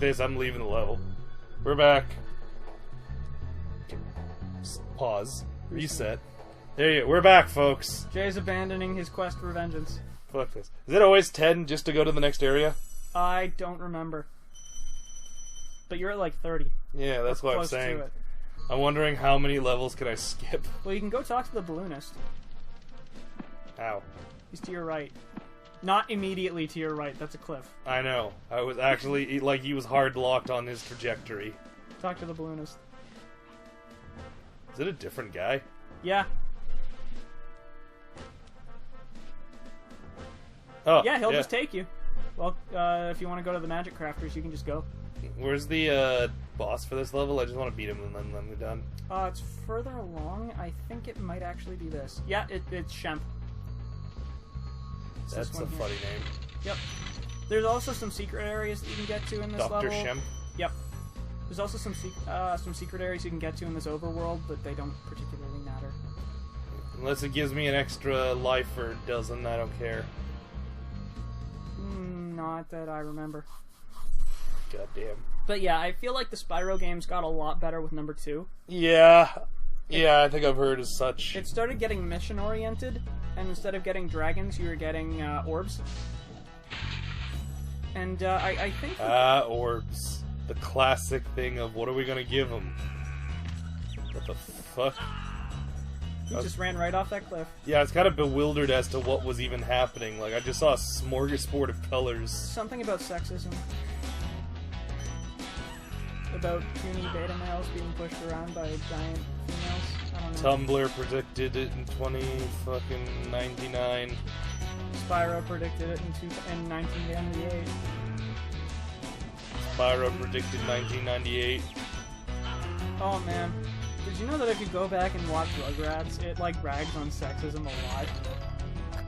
this, I'm leaving the level. We're back. Pause. Reset. There you go. We're back, folks. Jay's abandoning his quest for vengeance. Fuck this. Is it always 10 just to go to the next area? I don't remember. But you're at like 30. Yeah, that's what I'm saying. To it. I'm wondering how many levels can I skip? Well, you can go talk to the balloonist. Ow. He's to your right. Not immediately to your right. That's a cliff. I know. I was actually, like, he was hard locked on his trajectory. Talk to the balloonist. Is it a different guy? Yeah. Oh, yeah, he'll just take you. Well, if you want to go to the magic crafters, you can just go. Where's the boss for this level? I just want to beat him and then we're done. It's further along. I think it might actually be this. Yeah, it's Shemp. That's a funny name. Yep. There's also some secret areas that you can get to in this level. Dr. Shemp? Yep. There's also some secret areas you can get to in this overworld, but they don't particularly matter. Unless it gives me an extra life or doesn't, I don't care. Not that I remember. Goddamn. But yeah, I feel like the Spyro games got a lot better with number 2. Yeah. Yeah, I think I've heard as such. It started getting mission-oriented, and instead of getting dragons, you were getting orbs. And I think... orbs. The classic thing of what are we gonna give them? What the fuck? He just ran right off that cliff. Yeah, I was kind of bewildered as to what was even happening. Like, I just saw a smorgasbord of colors. Something about sexism. About puny beta males being pushed around by giant females. I don't know. Tumblr predicted it in 2099. Spyro predicted it in 1998. Spyro predicted 1998. Oh man. Did you know that if you go back and watch Rugrats, it like rags on sexism a lot?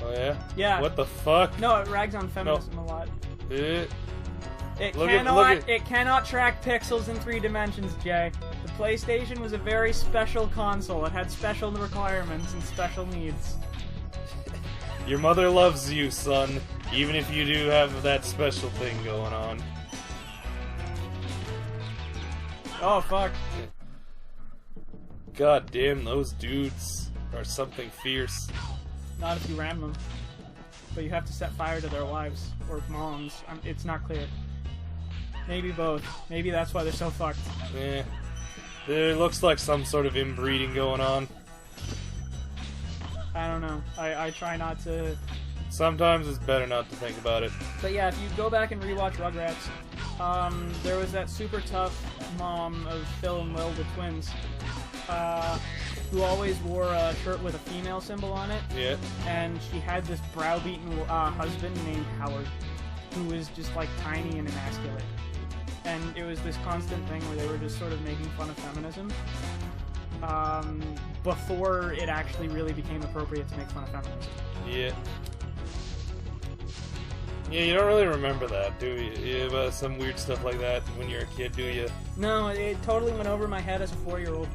Oh yeah? Yeah. What the fuck? No, it rags on feminism a lot. It It cannot track pixels in 3 dimensions, Jay. The PlayStation was a very special console. It had special requirements and special needs. Your mother loves you, son, even if you do have that special thing going on. Oh, fuck. God damn, those dudes are something fierce. Not if you ram them. But you have to set fire to their wives. Or moms. It's not clear. Maybe both. Maybe that's why they're so fucked. Yeah. There looks like some sort of inbreeding going on. I don't know. I try not to... Sometimes it's better not to think about it. But yeah, if you go back and rewatch Rugrats, there was that super tough mom of Phil and Lil, the twins, who always wore a shirt with a female symbol on it. Yeah. And she had this browbeaten husband named Howard, who was just like tiny and emasculate. And it was this constant thing where they were just sort of making fun of feminism. Before it actually really became appropriate to make fun of feminism. Yeah. Yeah, you don't really remember that, do you? About some weird stuff like that when you're a kid, do you? No, it totally went over my head as a 4-year-old.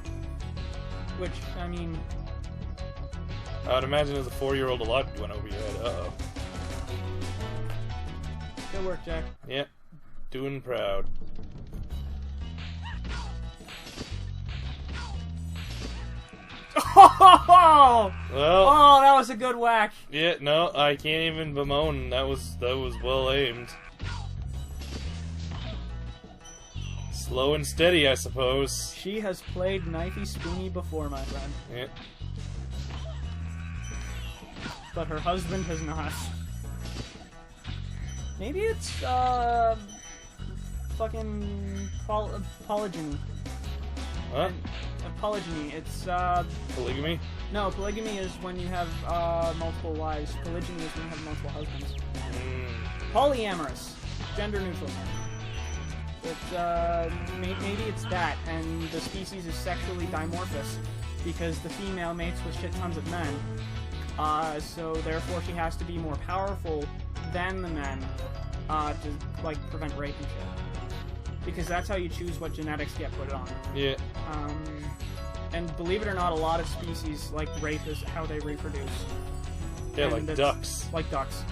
Which, I mean... I would imagine as a 4-year-old a lot went over your head. Uh-oh. Good work, Jack. Yep. Doing proud. Oh! Well, oh, that was a good whack. Yeah, no, I can't even bemoan. That was well aimed. Slow and steady, I suppose. She has played Knifey Spoony before, my friend. Yeah. But her husband has not. Maybe it's, fucking polygyny. What? Polygyny. It's, Polygamy? No, polygamy is when you have, multiple wives. Polygyny is when you have multiple husbands. Polyamorous. Gender neutral. It's, maybe it's that, and the species is sexually dimorphous, because the female mates with shit tons of men. So therefore she has to be more powerful than the men, to, like, prevent rape and shit. Because that's how you choose what genetics get put on. Yeah. And believe it or not, a lot of species, like, rape is how they reproduce. Yeah, and like ducks. Like ducks.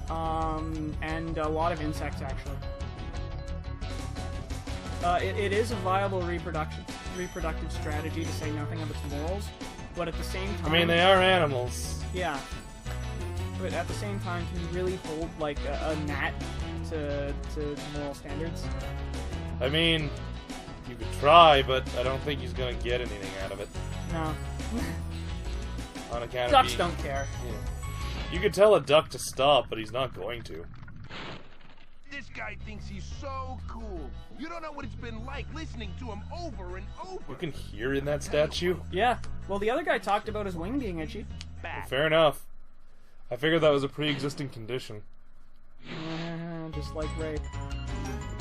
And a lot of insects, actually. It is a viable reproductive strategy to say nothing of its morals, but at the same time... I mean, they are animals. Yeah. But at the same time, can you really hold, like, a gnat to moral standards? I mean, you could try, but I don't think he's gonna get anything out of it. No. On account Ducks of don't care. Yeah. You could tell a duck to stop, but he's not going to. This guy thinks he's so cool. You don't know what it's been like listening to him over and over. You can hear in that statue? Yeah. Well, the other guy talked about his wing being itchy. Fair enough. I figured that was a pre-existing condition. Just like rape.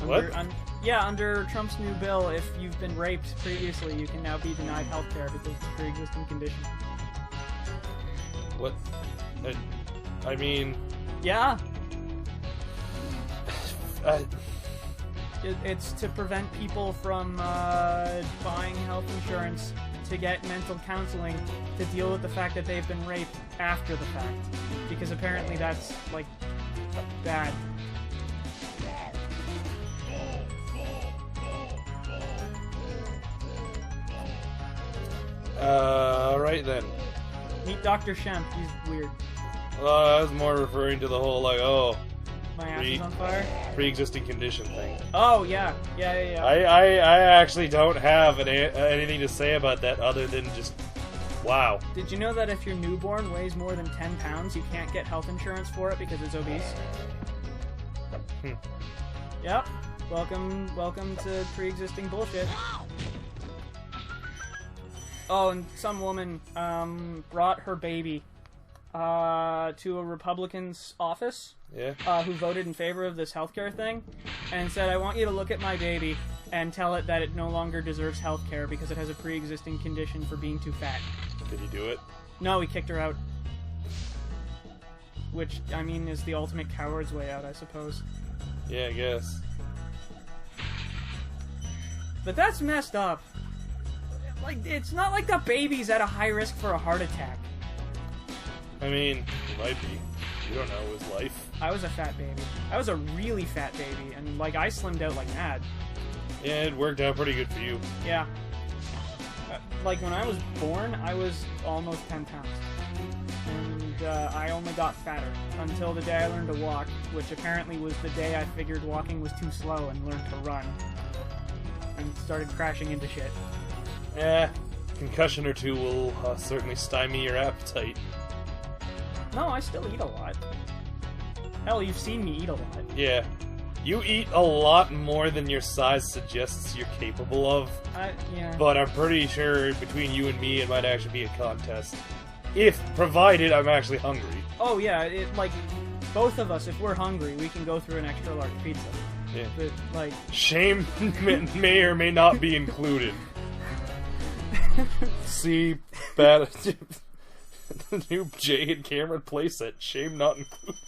What? Under Trump's new bill, if you've been raped previously, you can now be denied health care because it's a pre-existing condition. What? I mean... Yeah. It's to prevent people from buying health insurance to get mental counseling to deal with the fact that they've been raped after the fact. Because apparently that's, like, bad. Alright then. Meet Dr. Shemp, he's weird. I was more referring to the whole, like, My ass is on fire? pre-existing condition thing. Oh, yeah. Yeah. I actually don't have anything to say about that other than just, wow. Did you know that if your newborn weighs more than 10 pounds, you can't get health insurance for it because it's obese? Yep. Welcome to pre-existing bullshit. Oh, and some woman brought her baby to a Republican's office. Yeah. Who voted in favor of this healthcare thing, and said, I want you to look at my baby and tell it that it no longer deserves healthcare because it has a pre-existing condition for being too fat. Did he do it? No, he kicked her out. Which, I mean, is the ultimate coward's way out, I suppose. Yeah, I guess. But that's messed up. Like, it's not like the baby's at a high risk for a heart attack. I mean, it might be. You don't know his life. I was a fat baby. I was a really fat baby, and, like, I slimmed out like mad. Yeah, it worked out pretty good for you. Yeah. Like, when I was born, I was almost 10 pounds. And I only got fatter until the day I learned to walk, which apparently was the day I figured walking was too slow and learned to run. And started crashing into shit. Yeah, concussion or two will certainly stymie your appetite. No, I still eat a lot. Hell, you've seen me eat a lot. Yeah. You eat a lot more than your size suggests you're capable of. Yeah. But I'm pretty sure between you and me it might actually be a contest. If, provided, I'm actually hungry. Oh yeah, like, both of us, if we're hungry, we can go through an extra large pizza. Yeah. But, like... Shame may or may not be included. See, bad... the new Jay and Cameron playset. Shame not included.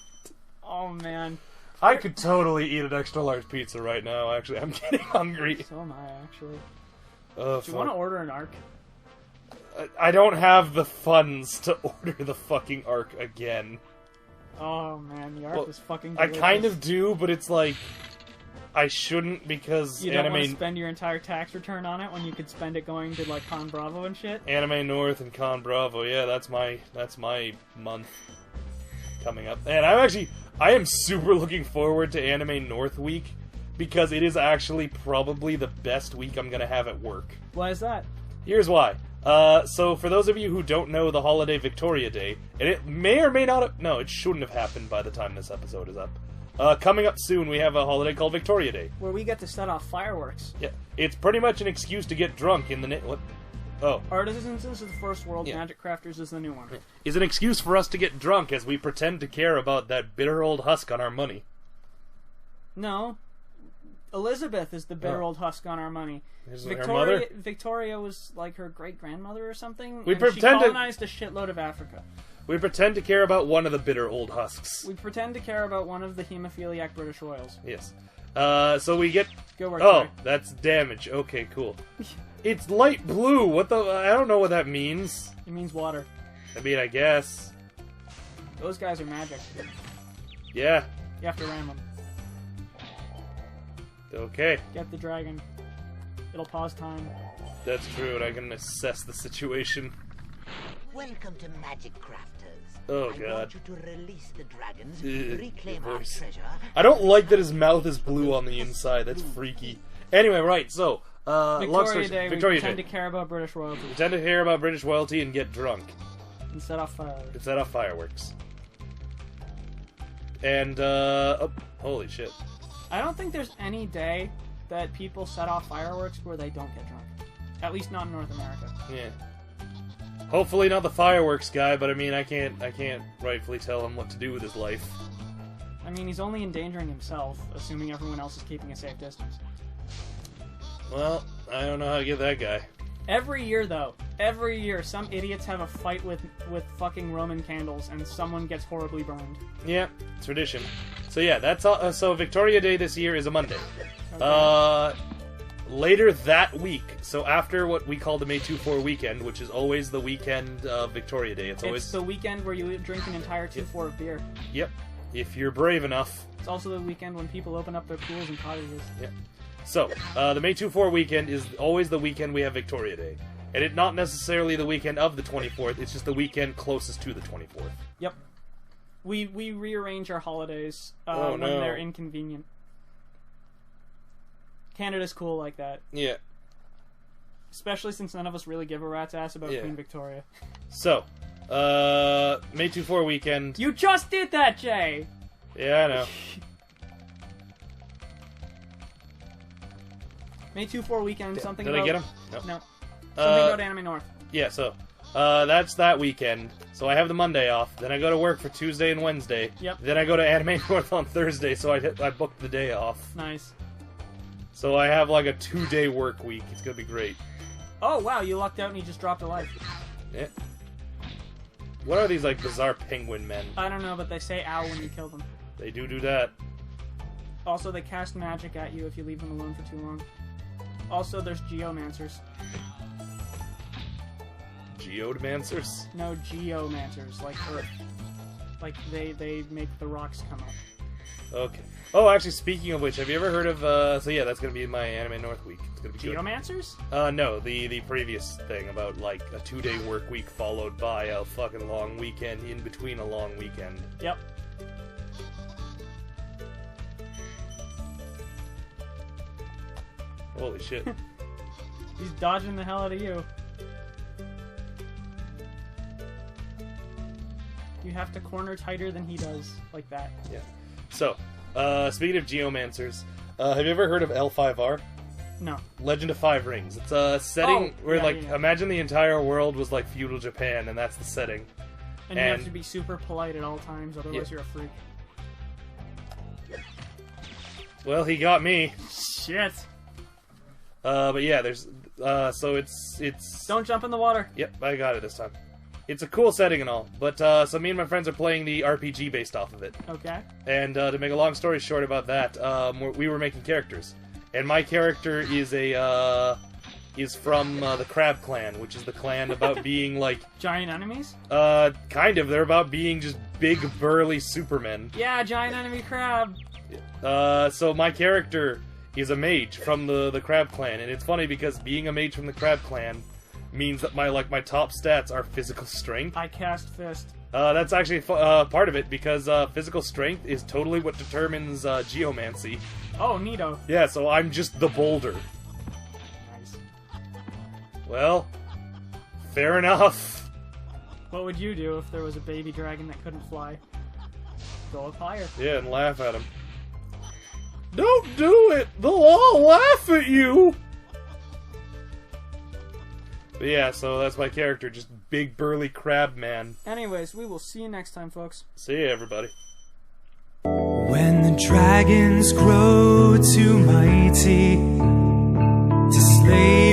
Oh, man. I could totally eat an extra large pizza right now, actually. I'm getting hungry. So am I, actually. Do you want to order an Ark? I don't have the funds to order the fucking Ark again. Oh, man, the Ark Well, was fucking I delicious. kind of do, but it's like... I shouldn't because You don't want to spend your entire tax return on it when you could spend it going to, like, Con Bravo and shit? Anime North and Con Bravo, yeah, that's my month coming up. And I am super looking forward to Anime North week because it is actually probably the best week I'm gonna have at work. Why is that? Here's why. So for those of you who don't know the holiday Victoria Day, and it may or may not have, no, it shouldn't have happened by the time this episode is up. Coming up soon, we have a holiday called Victoria Day. Where we get to set off fireworks. Yeah, it's pretty much an excuse to get drunk in the what? Oh. Artisans is the first world, yeah. Magic Crafters is the new one. Is an excuse for us to get drunk as we pretend to care about that bitter old husk on our money. No. Elizabeth is the bitter old husk on our money. Victoria was like her great-grandmother or something. She colonized a shitload of Africa. We pretend to care about one of the bitter old husks. We pretend to care about one of the hemophiliac British royals. Yes. So we get... Go work, oh, sorry. that's damage. Okay, cool. It's light blue. What the... I don't know what that means. It means water. I mean, I guess. Those guys are magic. Yeah. You have to ram them. Okay. Get the dragon. It'll pause time. That's true, and I can assess the situation. Welcome to Magic Crafters. Oh, I God. want you to release the dragons, Ugh, reclaim your our voice. treasure. I don't like that his mouth is blue on the inside. That's freaky. Anyway, right, so, long Victoria story- Day, Victoria we tend Day. to care about British royalty We tend to hear about British royalty and get drunk. and set off fireworks. And set off fireworks. And, oh, holy shit. I don't think there's any day that people set off fireworks where they don't get drunk. At least not in North America. Yeah. Hopefully not the fireworks guy, but I mean, I can't rightfully tell him what to do with his life. I mean, he's only endangering himself, assuming everyone else is keeping a safe distance. Well, I don't know how to get that guy. Every year, though, every year, some idiots have a fight with fucking Roman candles, and someone gets horribly burned. Yeah, tradition. So yeah, that's all. So Victoria Day this year is a Monday. Okay. Later that week, so after what we call the May 2-4 weekend, which is always the weekend of Victoria Day. It's always the weekend where you drink an entire 2-4 of beer. Yep, if you're brave enough. It's also the weekend when people open up their pools and cottages. Yep. So the May 2-4 weekend is always the weekend we have Victoria Day, and it's not necessarily the weekend of the 24th. It's just the weekend closest to the 24th. Yep. We rearrange our holidays Oh, when no. they're inconvenient. Canada's cool like that. Yeah. Especially since none of us really give a rat's ass about Yeah. Queen Victoria. So, May 2-4 weekend. You just did that, Jay! Yeah, I know. May 2-4 weekend, something Did about... I get him? No. No. Something about Uh, Anime North. yeah, so, that's that weekend. So I have the Monday off. Then I go to work for Tuesday and Wednesday. Yep. Then I go to Anime North on Thursday, so I booked the day off. Nice. So I have like a 2-day work week. It's gonna be great. Oh, wow, you lucked out and you just dropped a life. Yeah. What are these, like, bizarre penguin men? I don't know, but they say ow when you kill them. They do that. Also, they cast magic at you if you leave them alone for too long. Also, there's geomancers. Geodancers? No, geomancers, like Earth. Like, they make the rocks come up. Okay. Oh, actually, speaking of which, have you ever heard of, so yeah, that's gonna be my Anime North week. It's gonna be good. Geomancers? No, the previous thing about, like, a 2-day work week followed by a fucking long weekend in between a long weekend. Yep. Holy shit. He's dodging the hell out of you. You have to corner tighter than he does, like that. Yeah. So, speaking of geomancers, have you ever heard of L5R? No. Legend of Five Rings. It's a setting Oh, where, yeah, like, yeah. imagine the entire world was like feudal Japan, and that's the setting. And you have And- to be super polite at all times, otherwise Yeah. you're a freak. Well, he got me. Shit! But yeah, there's, so it's... Don't jump in the water! Yep, I got it this time. It's a cool setting and all, but, so me and my friends are playing the RPG based off of it. Okay. And, to make a long story short about that, we were making characters. And my character is is from, the Crab Clan, which is the clan about being, like, Giant enemies? kind of. They're about being just big, burly supermen. Yeah, giant enemy crab! So my character is a mage from the Crab Clan, and it's funny because being a mage from the Crab Clan means that my top stats are physical strength. I cast fist. That's actually part of it, because physical strength is totally what determines geomancy. Oh, neato. Yeah, so I'm just the boulder. Nice. Well, fair enough. What would you do if there was a baby dragon that couldn't fly? Go up higher. Yeah, and laugh at him. Don't do it! They'll all laugh at you! But yeah, so that's my character, just big burly crab man. Anyways, we will see you next time, folks. See ya, everybody. When the dragons grow too mighty to slay